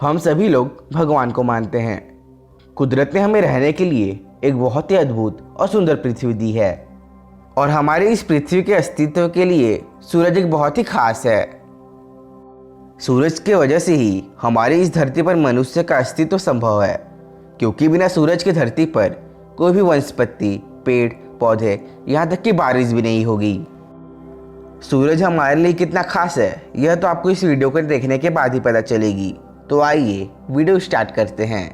हम सभी लोग भगवान को मानते हैं। कुदरत ने हमें रहने के लिए एक बहुत ही अद्भुत और सुंदर पृथ्वी दी है और हमारे इस पृथ्वी के अस्तित्व के लिए सूरज एक बहुत ही खास है। सूरज के वजह से ही हमारी इस धरती पर मनुष्य का अस्तित्व संभव है, क्योंकि बिना सूरज की धरती पर कोई भी वनस्पति, पेड़ पौधे, यहाँ तक कि बारिश भी नहीं होगी। सूरज हमारे लिए कितना खास है यह तो आपको इस वीडियो को देखने के बाद ही पता चलेगी। तो आइए वीडियो स्टार्ट करते हैं।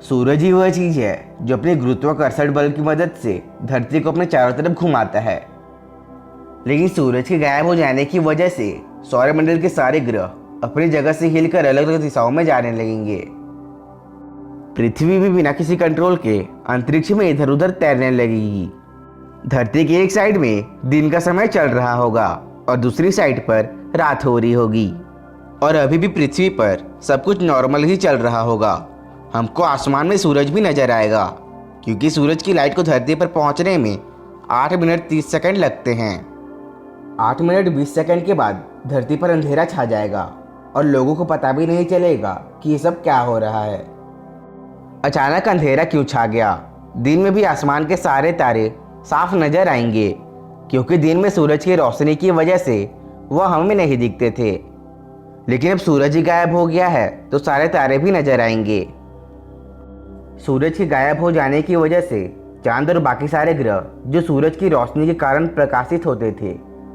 सूरज ही वह चीज है जो अपने गुरुत्वाकर्षण बल की मदद से धरती को अपने चारों तरफ घुमाता है। लेकिन सूरज के गायब हो जाने की वजह से सौरमंडल के सारे ग्रह अपनी जगह से हिलकर अलग अलग दिशाओं में जाने लगेंगे। पृथ्वी भी बिना किसी कंट्रोल के अंतरिक्ष में इधर उधर तैरने लगेगी। धरती की एक साइड में दिन का समय चल रहा होगा और दूसरी साइड पर रात हो रही होगी। और अभी भी पृथ्वी पर सब कुछ नॉर्मल ही चल रहा होगा। हमको आसमान में सूरज भी नजर आएगा, क्योंकि सूरज की लाइट को धरती पर पहुंचने में 8 मिनट 30 सेकंड लगते हैं। 8 मिनट 20 सेकंड के बाद धरती पर अंधेरा छा जाएगा और लोगों को पता भी नहीं चलेगा कि ये सब क्या हो रहा है। अचानक अंधेरा क्यों छा गया? दिन में भी आसमान के सारे तारे साफ नजर आएंगे, क्योंकि दिन में सूरज की रोशनी की वजह से वह हमें नहीं दिखते थे। लेकिन अब सूरज ही गायब हो गया है तो सारे तारे भी नजर आएंगे। सूरज के गायब हो जाने की वजह से चांद और बाकी सारे ग्रह जो सूरज की रोशनी के कारण प्रकाशित होते थे,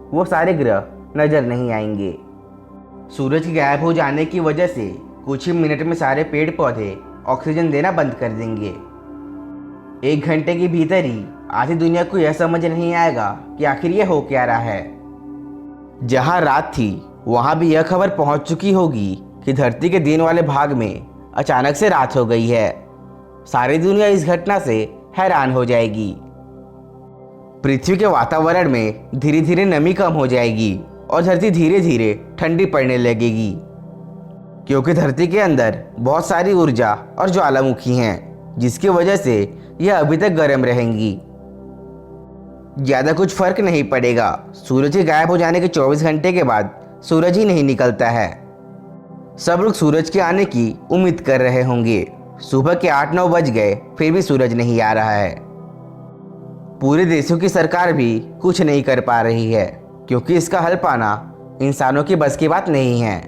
वो सारे ग्रह नजर नहीं आएंगे। सूरज के गायब हो जाने की वजह से कुछ ही मिनट में सारे पेड़ पौधे ऑक्सीजन देना बंद कर देंगे। 1 घंटे के भीतर ही आधी दुनिया को यह समझ नहीं आएगा कि आखिर यह हो क्या रहा है। जहां रात थी वहां भी यह खबर पहुंच चुकी होगी कि धरती के दिन वाले भाग में अचानक से रात हो गई है। सारी दुनिया इस घटना से हैरान हो जाएगी। पृथ्वी के वातावरण में धीरे धीरे नमी कम हो जाएगी और धरती धीरे धीरे ठंडी पड़ने लगेगी, क्योंकि धरती के अंदर बहुत सारी ऊर्जा और ज्वालामुखी हैं, जिसकी वजह से यह अभी तक गर्म रहेंगी। ज़्यादा कुछ फर्क नहीं पड़ेगा। सूरज के गायब हो जाने के 24 घंटे के बाद सूरज ही नहीं निकलता है। सब लोग सूरज के आने की उम्मीद कर रहे होंगे। सुबह के 8-9 बज गए फिर भी सूरज नहीं आ रहा है। पूरे देशों की सरकार भी कुछ नहीं कर पा रही है, क्योंकि इसका हल पाना इंसानों की बस की बात नहीं है।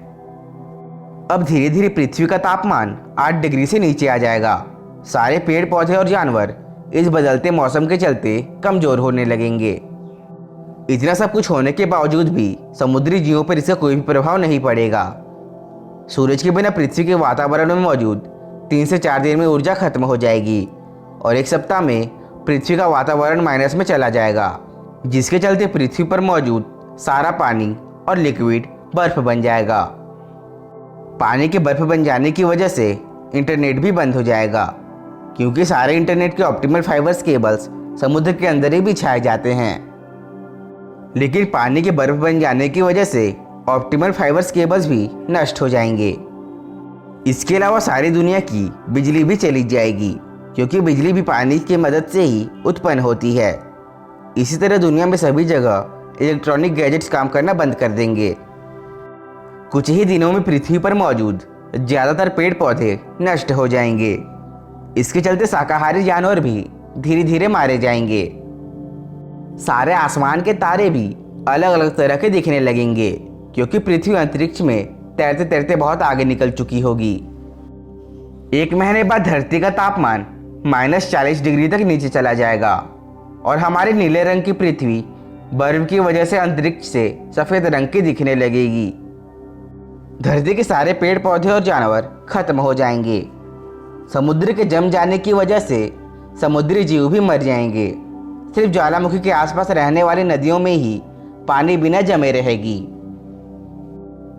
अब धीरे धीरे पृथ्वी का तापमान 8 डिग्री से नीचे आ जाएगा। सारे पेड़ पौधे और जानवर इस बदलते मौसम के चलते कमजोर होने लगेंगे। इतना सब कुछ होने के बावजूद भी समुद्री जीवों पर इसका कोई भी प्रभाव नहीं पड़ेगा। सूरज के बिना पृथ्वी के वातावरण में मौजूद 3 से 4 दिन में ऊर्जा खत्म हो जाएगी और 1 सप्ताह में पृथ्वी का वातावरण माइनस में चला जाएगा, जिसके चलते पृथ्वी पर मौजूद सारा पानी और लिक्विड बर्फ बन जाएगा। पानी के बर्फ बन जाने की वजह से इंटरनेट भी बंद हो जाएगा, क्योंकि सारे इंटरनेट के ऑप्टिमल फाइबर्स केबल्स समुद्र के अंदर ही बिछाए जाते हैं। लेकिन पानी के बर्फ बन जाने की वजह से ऑप्टिमल फाइबर्स केबल्स भी नष्ट हो जाएंगे। इसके अलावा सारी दुनिया की बिजली भी चली जाएगी, क्योंकि बिजली भी पानी की मदद से ही उत्पन्न होती है। इसी तरह दुनिया में सभी जगह इलेक्ट्रॉनिक गैजेट्स काम करना बंद कर देंगे। कुछ ही दिनों में पृथ्वी पर मौजूद ज़्यादातर पेड़ पौधे नष्ट हो जाएंगे। इसके चलते शाकाहारी जानवर भी धीरे धीरे मारे जाएंगे। सारे आसमान के तारे भी अलग अलग तरह के दिखने लगेंगे, क्योंकि पृथ्वी अंतरिक्ष में तैरते तैरते बहुत आगे निकल चुकी होगी। 1 महीने बाद धरती का तापमान -40 डिग्री तक नीचे चला जाएगा और हमारे नीले रंग की पृथ्वी बर्फ की वजह से अंतरिक्ष से सफ़ेद रंग की दिखने लगेगी। धरती के सारे पेड़ पौधे और जानवर खत्म हो जाएंगे। समुद्र के जम जाने की वजह से समुद्री जीव भी मर जाएंगे। सिर्फ ज्वालामुखी के आसपास रहने वाली नदियों में ही पानी बिना जमे रहेगी।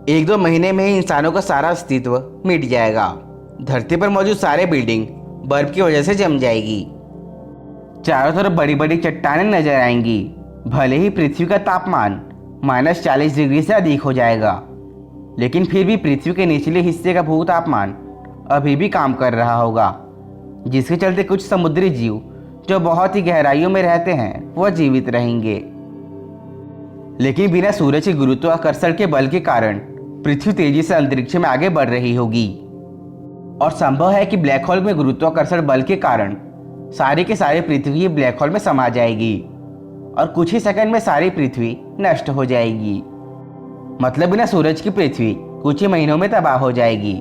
1-2 महीने में ही इंसानों का सारा अस्तित्व मिट जाएगा। धरती पर मौजूद सारे बिल्डिंग बर्फ की वजह से जम जाएगी। चारों तरफ बड़ी बड़ी चट्टानें नजर आएंगी। भले ही पृथ्वी का तापमान -40 डिग्री से अधिक हो जाएगा, लेकिन फिर भी पृथ्वी के निचले हिस्से का भूतापमान अभी भी काम कर रहा होगा, जिसके चलते कुछ समुद्री जीव जो बहुत ही गहराइयों में रहते हैं वह जीवित रहेंगे। लेकिन बिना सूरज के गुरुत्वाकर्षण के बल के कारण पृथ्वी तेजी से अंतरिक्ष में आगे बढ़ रही होगी और संभव है कि ब्लैक होल में गुरुत्वाकर्षण बल के कारण सारी के सारी पृथ्वी ब्लैक होल में समा जाएगी और कुछ ही सेकंड में सारी पृथ्वी नष्ट हो जाएगी। मतलब बिना सूरज की पृथ्वी कुछ ही महीनों में तबाह हो जाएगी,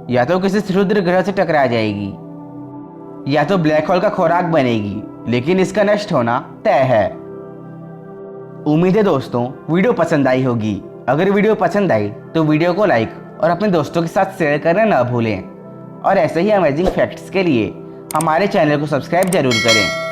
या तो किसी क्षुद्र ग्रह से टकरा जाएगी या तो ब्लैक होल का खुराक बनेगी, लेकिन इसका नष्ट होना तय है। उम्मीद है दोस्तों वीडियो पसंद आई होगी। अगर वीडियो पसंद आई तो वीडियो को लाइक और अपने दोस्तों के साथ शेयर करना न भूलें और ऐसे ही अमेजिंग फैक्ट्स के लिए हमारे चैनल को सब्सक्राइब जरूर करें।